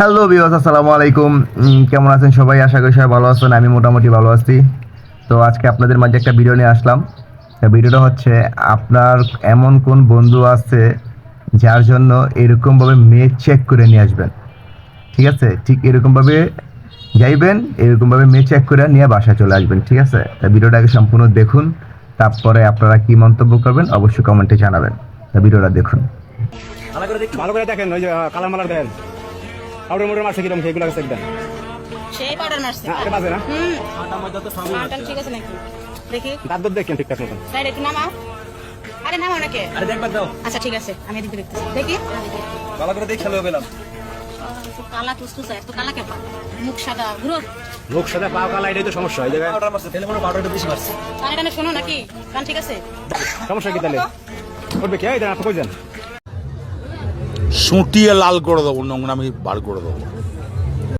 Hello viewers, আসসালামু আলাইকুম। কেমন আছেন সবাই? আশা করি সবাই ভালো আছেন। আমি মোটামুটি ভালো আছি। তো আজকে আপনাদের মাঝে একটা ভিডিও নিয়ে আসলাম। ভিডিওটা হচ্ছে, আপনার এমন কোন বন্ধু আছে যার জন্য এরকমভাবে মেয়ে চেক করে নিয়ে আসবেন। ঠিক আছে, ঠিক এরকমভাবে যাইবেন, এরকমভাবে মেয়ে চেক করে নিয়ে বাসায় চলে আসবেন। ঠিক আছে, তা ভিডিওটাকে সম্পূর্ণ দেখুন, তারপরে আপনারা কি মন্তব্য করবেন অবশ্যই কমেন্টে জানাবেন। তা ভিডিওটা দেখুন। ভালো করে দেখেন, ওই যে কালার মালার দেন, পাউডার মোটর মারছে কিরকম সেগুলো দেখবেন। সেই পাউডার মারছে। এটা বাজে না, মালটা ঠিক আছে নাকি দেখি। দাঁত দত দেখেন ঠিকঠাক মতন। সাইড একটু নামাও। আরে নামাও নাকি? আরে দেখবার দাও, আচ্ছা ঠিক আছে, আমি এদিকে দেখতেছি। দেখি ভালো করে দেখে লয়ে গেলাম। তো কালা টুসটুসা, এত কালা কেন? মুখ সাদা ঘুরো। লোক সাথে পা কালা, এটাই তো সমস্যা। এই জায়গায় পাউডার মারছে, তেলে মনে পাউডারটা বেশি মারছে। কানে কানে শোনো নাকি? কান ঠিক আছে? সমস্যা কি তাহলে? করবে কি? এই দেন, আপনি কই যান? সুটিয়ে লাল করে দেবো, নোংরামি বার করে দেবো।